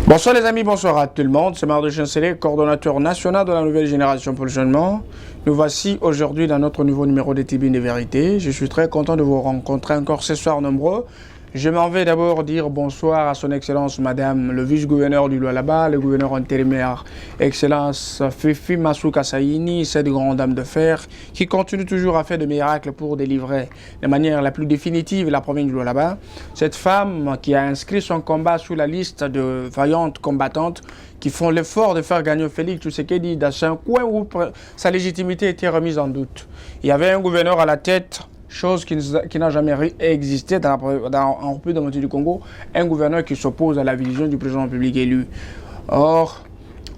Bonsoir les amis, bonsoir à tout le monde. C'est Marc de Chancelet, coordonnateur national de la nouvelle génération pour le changement. Nous voici aujourd'hui dans notre nouveau numéro des Tribunes de Vérité. Je suis très content de vous rencontrer encore ce soir nombreux. Je m'en vais d'abord dire bonsoir à son Excellence Madame le vice-gouverneur du Lualaba, le gouverneur intérimaire Excellence Fifi Masuka Saini, cette grande dame de fer qui continue toujours à faire des miracles pour délivrer de manière la plus définitive la province du Lualaba. Cette femme qui a inscrit son combat sur la liste de vaillantes combattantes qui font l'effort de faire gagner Félix Tshisekedi dans un coin où sa légitimité était remise en doute. Il y avait un gouverneur à la tête, chose qui n'a jamais existé en République démocratique du Congo, un gouverneur qui s'oppose à la vision du président public élu. Or,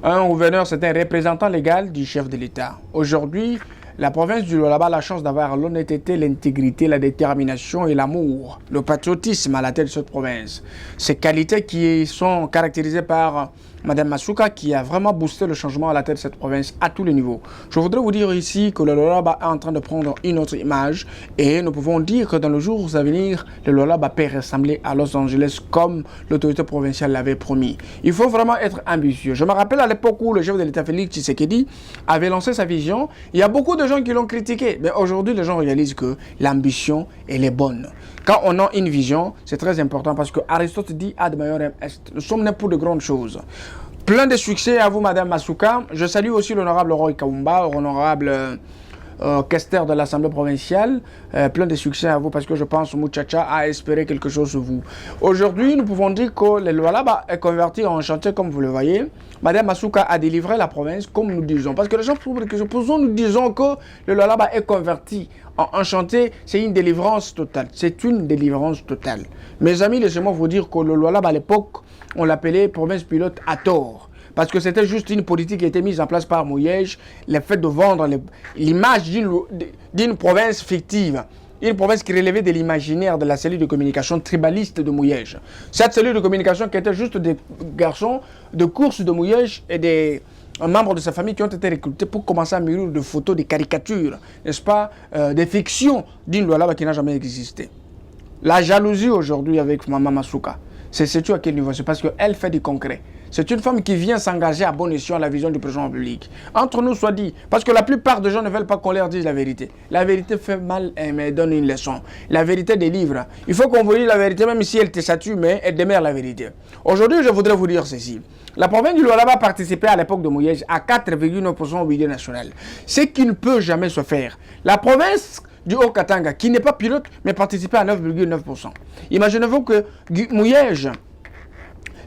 un gouverneur, c'est un représentant légal du chef de l'État. Aujourd'hui, la province du Lualaba a la chance d'avoir l'honnêteté, l'intégrité, la détermination et l'amour, le patriotisme à la tête de cette province. Ces qualités qui sont caractérisées par Madame Masuka qui a vraiment boosté le changement à la tête de cette province à tous les niveaux. Je voudrais vous dire ici que le Lualaba est en train de prendre une autre image et nous pouvons dire que dans les jours à venir, le Lualaba peut ressembler à Los Angeles comme l'autorité provinciale l'avait promis. Il faut vraiment être ambitieux. Je me rappelle à l'époque où le chef de l'État Félix Tshisekedi avait lancé sa vision, il y a beaucoup de gens qui l'ont critiqué, mais aujourd'hui les gens réalisent que l'ambition elle est bonne. Quand on a une vision, c'est très important parce que Aristote dit ad maiorem est. Nous sommes nés pour de grandes choses. Plein de succès à vous, Madame Masuka. Je salue aussi l'honorable Roy Kaumba, honorable questeur de l'Assemblée provinciale. Plein de succès à vous parce que je pense que Muchacha a espéré quelque chose sur vous. Aujourd'hui, nous pouvons dire que le Lualaba est converti en chantier comme vous le voyez. Madame Masuka a délivré la province comme nous disons. Parce que les gens posent des questions. Nous disons que le Lualaba est converti en chantier. C'est une délivrance totale. C'est une délivrance totale. Mes amis, laissez-moi vous dire que le Lualaba à l'époque, on l'appelait province pilote à tort. Parce que c'était juste une politique qui a été mise en place par Mouyej, le fait de vendre l'image d'une province fictive. Une province qui relevait de l'imaginaire de la cellule de communication tribaliste de Mouyej. Cette cellule de communication qui était juste des garçons de course de Mouyej et des membres de sa famille qui ont été recrutés pour commencer à mûrir de photos, des caricatures, n'est-ce pas, des fictions d'une Lualaba qui n'a jamais existé. La jalousie aujourd'hui avec Maman Masuka, c'est à quel niveau? C'est parce qu'elle fait du concret. C'est une femme qui vient s'engager à bon escient à la vision du président public. Entre nous, soit dit, parce que la plupart des gens ne veulent pas qu'on leur dise la vérité. La vérité fait mal, mais donne une leçon. La vérité délivre. Il faut qu'on vous dise la vérité, même si elle te statue, mais elle demeure la vérité. Aujourd'hui, je voudrais vous dire ceci. La province du Lualaba participait à l'époque de Mouyej à 4,9% au budget national. Ce qui ne peut jamais se faire. La province du Haut-Katanga, qui n'est pas pilote, mais participait à 9,9%. Imaginez-vous que Mouyej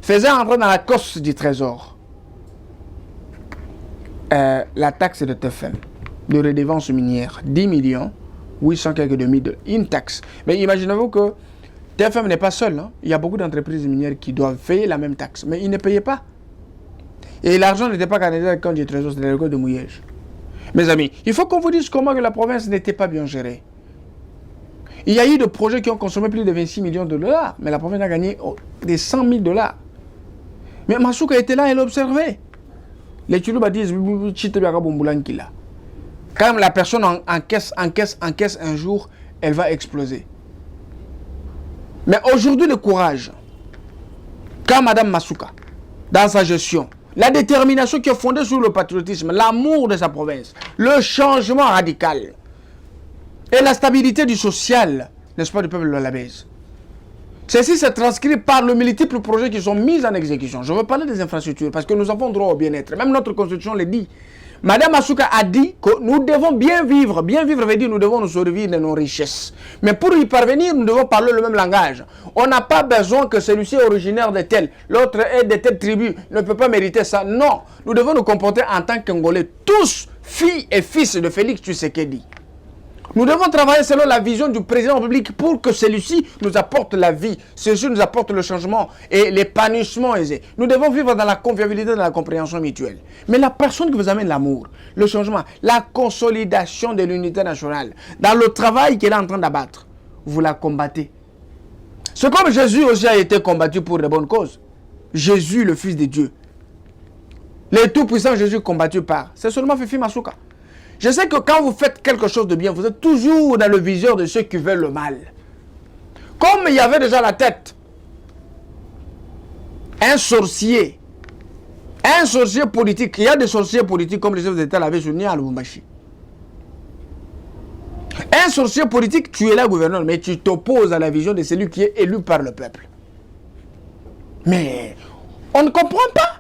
faisait entrer dans la cosse du trésor la taxe de TFM, de redevance minière, 10 millions, 800 quelques demi de une taxe. Mais imaginez-vous que TFM n'est pas seul. Hein. Il y a beaucoup d'entreprises minières qui doivent payer la même taxe, mais ils ne payaient pas. Et l'argent n'était pas canalisé dans le compte du trésor, c'était le compte de Mouyej. Mes amis, il faut qu'on vous dise comment que la province n'était pas bien gérée. Il y a eu des projets qui ont consommé plus de 26 millions de dollars, mais la province a gagné des 100 000 dollars. Mais Masuka était là, elle observait. Les Tchoulouba disent quand la personne encaisse un jour, elle va exploser. Mais aujourd'hui, le courage, quand Madame Masuka, dans sa gestion, la détermination qui est fondée sur le patriotisme, l'amour de sa province, le changement radical et la stabilité du social, n'est-ce pas, du peuple lualabais. Ceci se transcrit par le multiples projets qui sont mis en exécution. Je veux parler des infrastructures parce que nous avons droit au bien-être. Même notre constitution le dit. Madame Masuka a dit que nous devons bien vivre. Bien vivre veut dire que nous devons nous servir de nos richesses. Mais pour y parvenir, nous devons parler le même langage. On n'a pas besoin que celui-ci est originaire de tel, l'autre est de telle tribu, ne peut pas mériter ça. Non, nous devons nous comporter en tant qu'Angolais, tous filles et fils de Félix Tshisekedi. Nous devons travailler selon la vision du président public pour que celui-ci nous apporte la vie, celui-ci nous apporte le changement et l'épanouissement aisé. Nous devons vivre dans la convivialité, dans la compréhension mutuelle. Mais la personne qui vous amène l'amour, le changement, la consolidation de l'unité nationale, dans le travail qu'elle est en train d'abattre, vous la combattez. C'est comme Jésus aussi a été combattu pour de bonnes causes. Jésus, le Fils de Dieu. Le tout-puissant Jésus combattu par. C'est seulement Fifi Masuka. Je sais que quand vous faites quelque chose de bien, vous êtes toujours dans le viseur de ceux qui veulent le mal. Comme il y avait déjà la tête, un sorcier politique. Il y a des sorciers politiques comme le chef d'État l'avait souligné à Lubumbashi. Un sorcier politique, tu es là gouverneur, mais tu t'opposes à la vision de celui qui est élu par le peuple. Mais on ne comprend pas.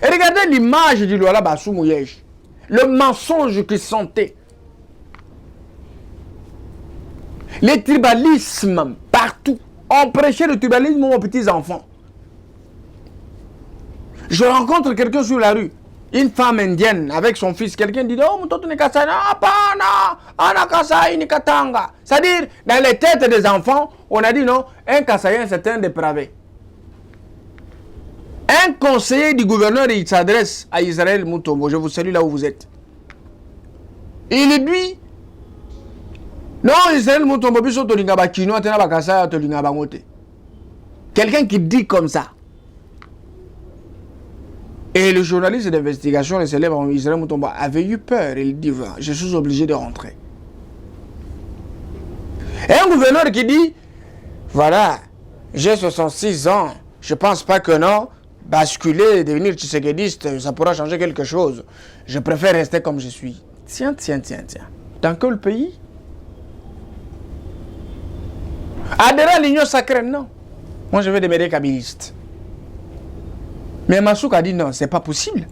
Et regardez l'image du Luala Bassou Mouyej. Le mensonge qu'il sentait. Les tribalismes partout. On prêchait le tribalisme aux petits-enfants. Je rencontre quelqu'un sur la rue. Une femme indienne avec son fils, quelqu'un dit oh, mon tonton Nikasana, Nikatanga. C'est-à-dire, dans les têtes des enfants, on a dit non, un Kassayen c'est un dépravé. Un conseiller du gouverneur, il s'adresse à Israël Moutombo. Je vous salue là où vous êtes. Il dit non, Israël Moutombo, quelqu'un qui dit comme ça. Et le journaliste d'investigation, le célèbre Israël Moutombo, avait eu peur. Il dit, je suis obligé de rentrer. Et un gouverneur qui dit, voilà, j'ai 66 ans, je ne pense pas que non, basculer, devenir tshisekedi, ça pourra changer quelque chose. Je préfère rester comme je suis. Tiens. Dans quel pays? Adhérer à l'union sacrée, non. Moi, je vais demeurer kabiliste. Mais Massouk a dit non, c'est pas possible.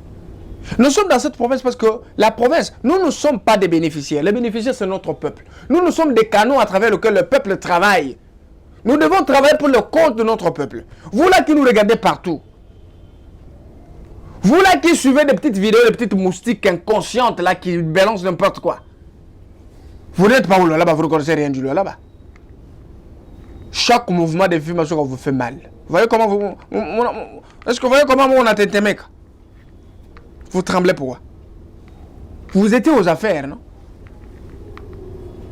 Nous sommes dans cette province parce que la province, nous ne sommes pas des bénéficiaires. Les bénéficiaires, c'est notre peuple. Nous sommes des canaux à travers lesquels le peuple travaille. Nous devons travailler pour le compte de notre peuple. Vous là qui nous regardez partout. Vous là qui suivez des petites vidéos, des petites moustiques inconscientes là qui balancent n'importe quoi. Vous n'êtes pas où là-bas, vous ne connaissez rien du là-bas. Chaque mouvement de film vous fait mal. Vous voyez comment vous... Est-ce que vous voyez comment on a tenté mec? Vous tremblez pourquoi? Vous étiez aux affaires, non?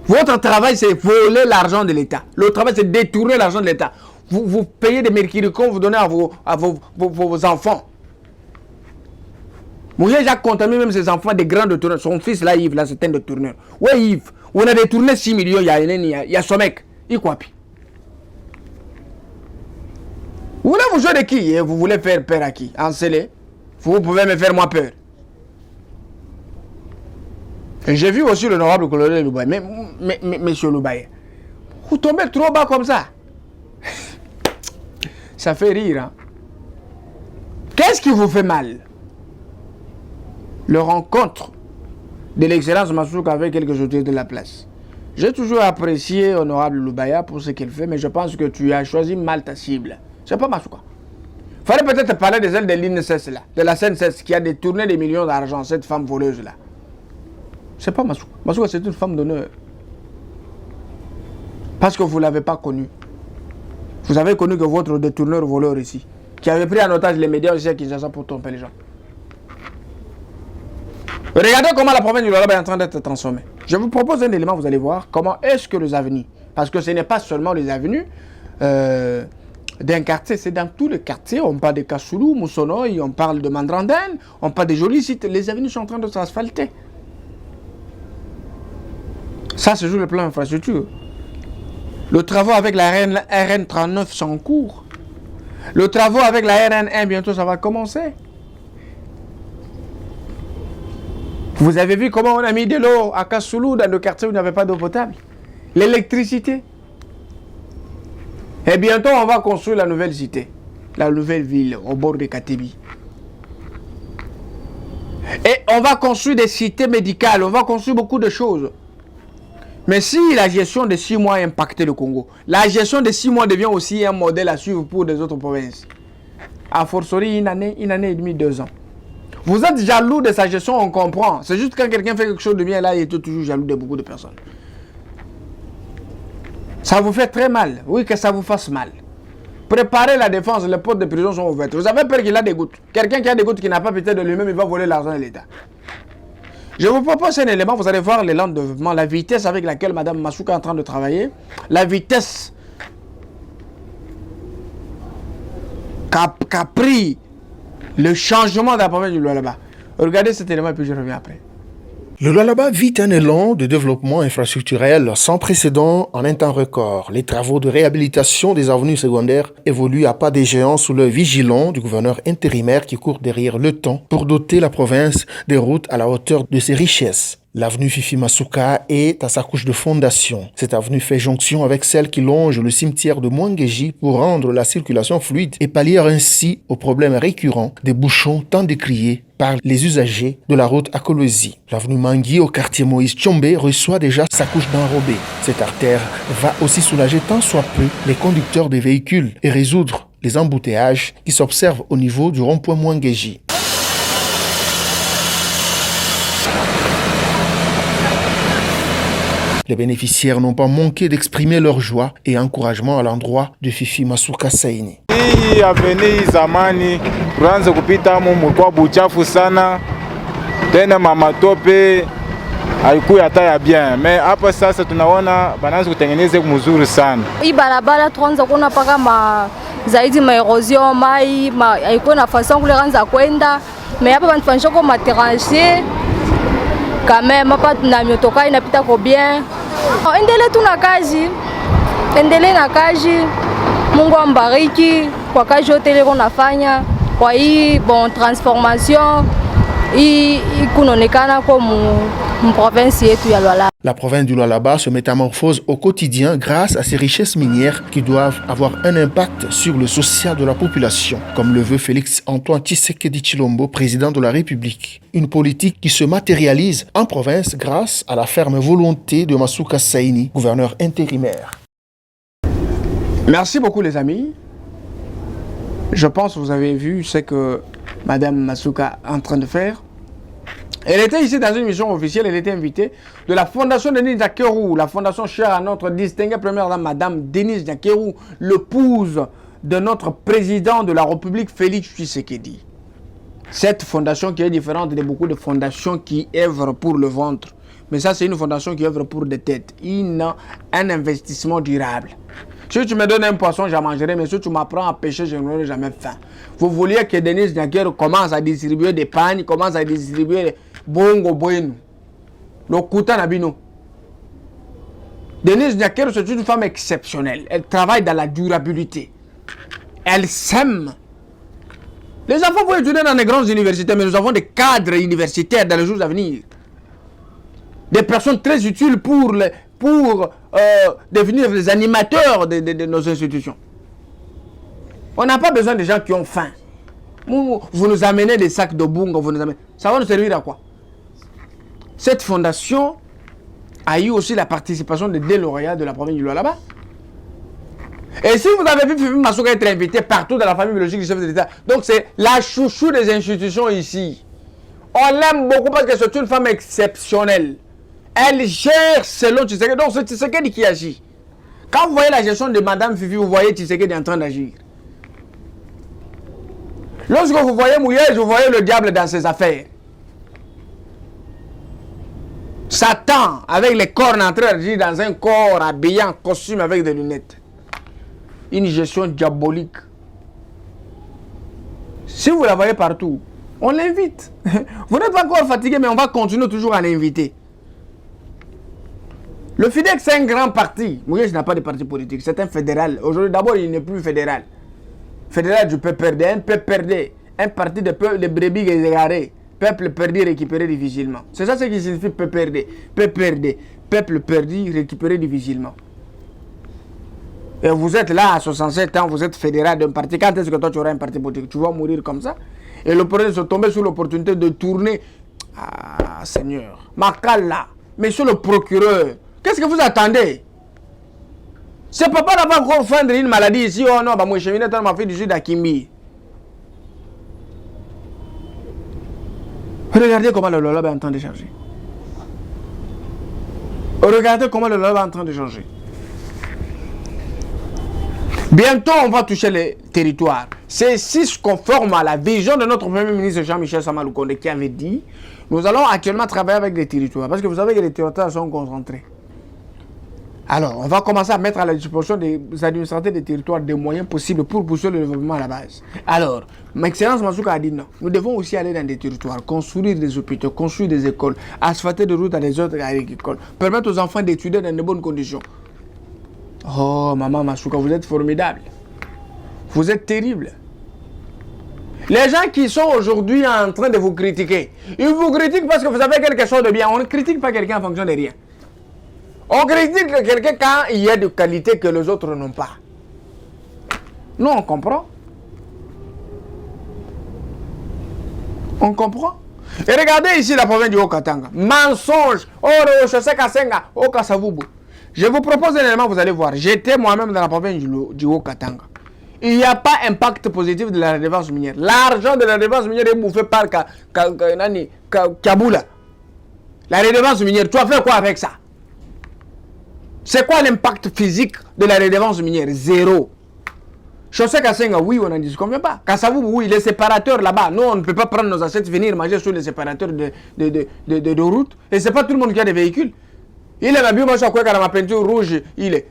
Votre travail, c'est voler l'argent de l'État. Le travail, c'est détourner l'argent de l'État. Vous payez des mercuricons, vous donnez à vos enfants. Mouyej a contaminé même ses enfants des grands détourneurs. Son fils là, Yves, là, c'est un détourneur. Ouais, Yves, on a détourné 6 millions, il y a son mec. Il quoi? Vous voulez vous jouer de qui? Vous voulez faire peur à qui? Encelé. Vous pouvez me faire moi peur. Et j'ai vu aussi l'honorable colonel Loubaye. Mais monsieur Loubaye, vous tombez trop bas comme ça. Ça fait rire. Hein? Qu'est-ce qui vous fait mal? Le rencontre de l'excellence Massouk avec quelques autorités de la place. J'ai toujours apprécié honorable Loubaye pour ce qu'il fait, mais je pense que tu as choisi mal ta cible. C'est pas Massouk. Il fallait peut-être parler des ailes de l'INSS là, de la CNSS qui a détourné des millions d'argent, cette femme voleuse là. C'est pas Massouk. Massouk, c'est une femme d'honneur. Parce que vous ne l'avez pas connue. Vous avez connu que votre détourneur voleur ici, qui avait pris en otage les médias aussi à Kinshasa pour tromper les gens. Regardez comment la province du Lualaba est en train d'être transformée. Je vous propose un élément, vous allez voir comment est-ce que les avenues, parce que ce n'est pas seulement les avenues d'un quartier, c'est dans tous les quartiers. On parle de Kassoulou, Moussonoï, on parle de Mandranden, on parle de jolis sites. Les avenues sont en train de s'asphalter. Ça, c'est sur le plan infrastructure. Le travaux avec la RN39 sont en cours. Le travaux avec la RN1, bientôt, ça va commencer. Vous avez vu comment on a mis de l'eau à Kassoulou, dans le quartier où il n'y avait pas d'eau potable. L'électricité. Et bientôt, on va construire la nouvelle cité, la nouvelle ville au bord de Katibi. Et on va construire des cités médicales, on va construire beaucoup de choses. Mais si la gestion de 6 mois a impacté le Congo, la gestion de 6 mois devient aussi un modèle à suivre pour des autres provinces. A fortiori, une année et demie, 2 ans. Vous êtes jaloux de sa gestion, on comprend. C'est juste quand quelqu'un fait quelque chose de bien, là, il est toujours jaloux de beaucoup de personnes. Ça vous fait très mal. Oui, que ça vous fasse mal. Préparez la défense, les portes de prison sont ouvertes. Vous avez peur qu'il a des gouttes. Quelqu'un qui a des gouttes qui n'a pas pitié de lui-même, il va voler l'argent de l'État. Je vous propose un élément, vous allez voir l'élan de développement, la vitesse avec laquelle Mme Massouk est en train de travailler, la vitesse qu'a pris le changement de la province du Lualaba. Regardez cet élément et puis je reviens après. Le Lualaba vit un élan de développement infrastructurel sans précédent en un temps record. Les travaux de réhabilitation des avenues secondaires évoluent à pas des géants sous l'œil vigilant du gouverneur intérimaire qui court derrière le temps pour doter la province des routes à la hauteur de ses richesses. L'avenue Fifi Masuka est à sa couche de fondation. Cette avenue fait jonction avec celle qui longe le cimetière de Mwangeji pour rendre la circulation fluide et pallier ainsi aux problèmes récurrents des bouchons tant décriés par les usagers de la route à Kolwezi. L'avenue Mangui au quartier Moïse Tchombe reçoit déjà sa couche d'enrobé. Cette artère va aussi soulager tant soit peu les conducteurs des véhicules et résoudre les embouteillages qui s'observent au niveau du rond-point Mwangeji. Les bénéficiaires n'ont pas manqué d'exprimer leur joie et encouragement à l'endroit de Fifi Masuka Saini. Hii avenue zamani tuanze kupita mu mlikuwa buchafu sana, tena mamatope haikuwa hata ya bien, mais hapa sasa tunaona banaanza kutengeneza mzuri sana. Hii barabara tuanza kuona paka zaidi erosion mai haikuwa na façon kule kanza kwenda, mais hapa banafanyisha kwa materancier quand même hapa na miotoka inapita kwa bien. Endelee tu na kazi, endelee na kazi. Mungu ambariki kwa kazi yote ile unafanya, kwa hii transformation hii kunaonekana kwa province yetu ya Lualaba. La province du Lualaba se métamorphose au quotidien grâce à ses richesses minières qui doivent avoir un impact sur le social de la population, comme le veut Félix-Antoine Tshisekedi Tshilombo, président de la République. Une politique qui se matérialise en province grâce à la ferme volonté de Masuka Saini, gouverneur intérimaire. Merci beaucoup les amis. Je pense que vous avez vu ce que Madame Masuka est en train de faire. Elle était ici dans une mission officielle, elle était invitée de la fondation Denis Nyakeru, la fondation chère à notre distinguée première dame, Madame Denise Nyakeru, l'épouse de notre président de la République, Félix Tshisekedi. Cette fondation qui est différente de beaucoup de fondations qui œuvrent pour le ventre. Mais ça, c'est une fondation qui œuvre pour des têtes. Un investissement durable. Si tu me donnes un poisson, j'en mangerai, mais si tu m'apprends à pêcher, je n'aurai jamais faim. Vous vouliez que Denis Nyakeru commence à distribuer des pagnes, commence à distribuer bongo bueno. Le kuta nabino. Denis Nyakeru, c'est une femme exceptionnelle. Elle travaille dans la durabilité. Elle sème. Les enfants vont étudier dans les grandes universités, mais nous avons des cadres universitaires dans les jours à venir. Des personnes très utiles pour devenir les animateurs de nos institutions. On n'a pas besoin de gens qui ont faim. Vous nous amenez des sacs de bunga, vous nous amenez. Ça va nous servir à quoi? Cette fondation a eu aussi la participation de deux lauréats de la province du Lualaba. Et si vous avez vu Fifi Masuka être invité partout dans la famille biologique du chef de l'État, donc c'est la chouchou des institutions ici. On l'aime beaucoup parce que c'est une femme exceptionnelle. Elle gère selon Tshisekedi. Donc c'est Tshisekedi qui agit. Quand vous voyez la gestion de Madame Fifi, vous voyez Tshisekedi en train d'agir. Lorsque vous voyez Mouyej, vous voyez le diable dans ses affaires. Satan, avec les cornes en train d'agir dans un corps habillé en costume avec des lunettes. Une gestion diabolique. Si vous la voyez partout, on l'invite. Vous n'êtes pas encore fatigué, mais on va continuer toujours à l'inviter. Le FIDEC, c'est un grand parti. Mouyej n'a pas de parti politique, c'est un fédéral. Aujourd'hui, d'abord, il n'est plus fédéral. Fédéral du PPRD, un PPRD, un parti de brebis égarés. Peuple perdu, récupéré difficilement. C'est ça ce qui signifie PPRD. PPRD, peuple perdu, récupéré difficilement. Et vous êtes là à 67 ans, vous êtes fédéral d'un parti. Quand est-ce que toi tu auras un parti politique? Tu vas mourir comme ça. Et le problème, c'est tomber sur l'opportunité de tourner. Ah, Seigneur. Makala, monsieur le procureur, qu'est-ce que vous attendez? C'est papa n'a pas encore feindre une maladie ici. Oh non, bah moi je suis dans ma fille du sud à Kimbi. Regardez comment le Lualaba est en train de changer. Regardez comment le Lualaba est en train de changer. Bientôt, on va toucher les territoires. C'est si conforme à la vision de notre Premier ministre Jean-Michel Sama Lukonde qui avait dit, nous allons actuellement travailler avec les territoires. Parce que vous savez que les territoires sont concentrés. Alors, on va commencer à mettre à la disposition des administrateurs des territoires des moyens possibles pour pousser le développement à la base. Alors, ma Excellence Massouka a dit non. Nous devons aussi aller dans des territoires, construire des hôpitaux, construire des écoles, asphalter des routes dans des autres agricoles, permettre aux enfants d'étudier dans de bonnes conditions. Oh, maman Massouka, vous êtes formidable. Vous êtes terrible. Les gens qui sont aujourd'hui en train de vous critiquer, ils vous critiquent parce que vous avez quelque chose de bien. On ne critique pas quelqu'un en fonction de rien. On critique quelqu'un quand il y a des qualités que les autres n'ont pas. Nous, on comprend. On comprend. Et regardez ici la province du Haut-Katanga. Mensonge. Oh, José Kasenga. Oh, Kasavubu. Je vous propose un élément, vous allez voir. J'étais moi-même dans la province du Haut-Katanga. Il n'y a pas d'impact positif de la redevance minière. L'argent de la redevance minière est bouffé par Kaboula. La redevance minière, tu vas faire quoi avec ça? C'est quoi l'impact physique de la redevance minière? Zéro. José Kasenga, oui, on n'en disconvient pas. Kasavubu, oui, les séparateurs là-bas. Nous, on ne peut pas prendre nos assiettes, venir manger sur les séparateurs de route. Et ce n'est pas tout le monde qui a des véhicules. Il est bien, moi, je crois qu'à ma peinture rouge, il est.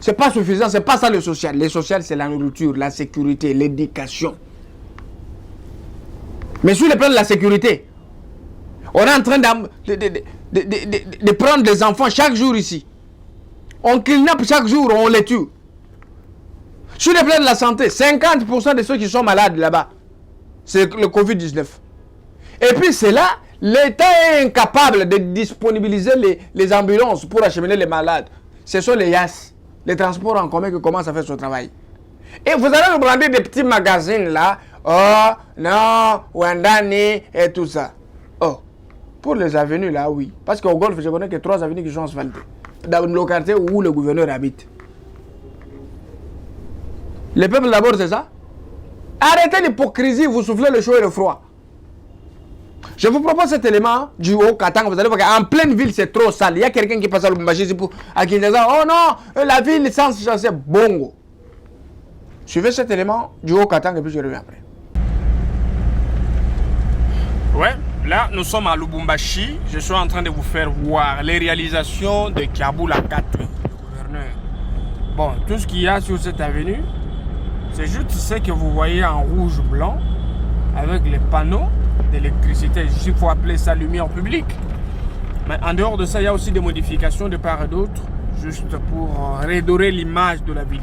Ce n'est pas suffisant, ce n'est pas ça le social. Le social, c'est la nourriture, la sécurité, l'éducation. Mais sur le plan de la sécurité, on est en train de prendre des enfants chaque jour ici. On kidnappe chaque jour, on les tue. Sur le plan de la santé, 50% de ceux qui sont malades là-bas, c'est le Covid-19. Et puis c'est là, l'État est incapable de disponibiliser les ambulances pour acheminer les malades. Ce sont les YAS, les transports en commun qui commencent à faire ce travail. Et vous allez nous prendre des petits magazines là, oh non, Wandani et tout ça. Oh, pour les avenues là, oui. Parce qu'au Golfe, je connais que 3 avenues qui sont asphaltées. Dans une localité où le gouverneur habite. Le peuple d'abord, c'est ça? Arrêtez l'hypocrisie, vous soufflez le chaud et le froid. Je vous propose cet élément du Haut-Katanga. Vous allez voir qu'en pleine ville, c'est trop sale. Il y a quelqu'un qui passe à Lubumbashi pour à Kinshasa. Oh non, la ville sans chasser. Bongo. Suivez cet élément du Haut-Katanga et puis je reviens après. Ouais, là, nous sommes à Lubumbashi. Je suis en train de vous faire voir les réalisations de Kaboula 4, le gouverneur. Bon, tout ce qu'il y a sur cette avenue, c'est juste ce que vous voyez en rouge-blanc avec les panneaux d'électricité. Il faut appeler ça lumière publique. Mais en dehors de ça, il y a aussi des modifications de part et d'autre, juste pour redorer l'image de la ville.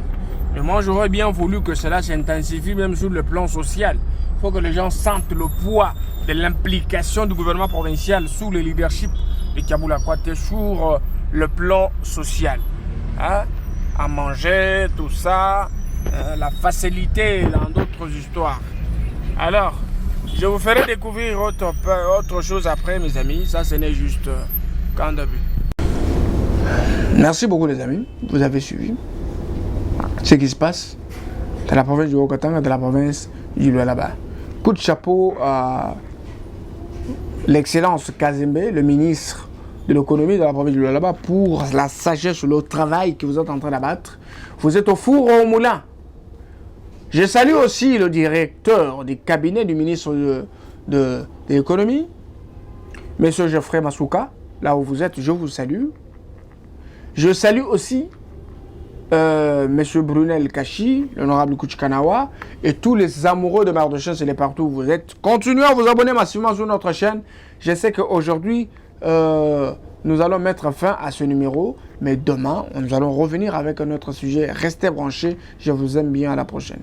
Mais moi, j'aurais bien voulu que cela s'intensifie même sur le plan social. Il faut que les gens sentent le poids de l'implication du gouvernement provincial sous le leadership de Kaboula Kwate sur le plan social. Hein? À manger, tout ça, la facilité dans d'autres histoires. Alors, je vous ferai découvrir autre chose après, mes amis. Ça, ce n'est juste qu'un début. Merci beaucoup, les amis. Vous avez suivi ce qui se passe dans la province du Haut-Katanga, dans la province du Lualaba. Coup de chapeau à l'excellence Kazembe, le ministre de l'économie de la province du Lualaba, pour la sagesse, le travail que vous êtes en train d'abattre. Vous êtes au four ou au moulin. Je salue aussi le directeur du cabinet du ministre de l'économie, M. Geoffrey Massouka, là où vous êtes, je vous salue. Je salue aussi M. Brunel Kachi, l'honorable Kouchkanawa, et tous les amoureux de Mardochens et les partout où vous êtes. Continuez à vous abonner massivement sur notre chaîne. Je sais qu'aujourd'hui, nous allons mettre fin à ce numéro, mais demain, nous allons revenir avec un autre sujet. Restez branchés, je vous aime bien, à la prochaine.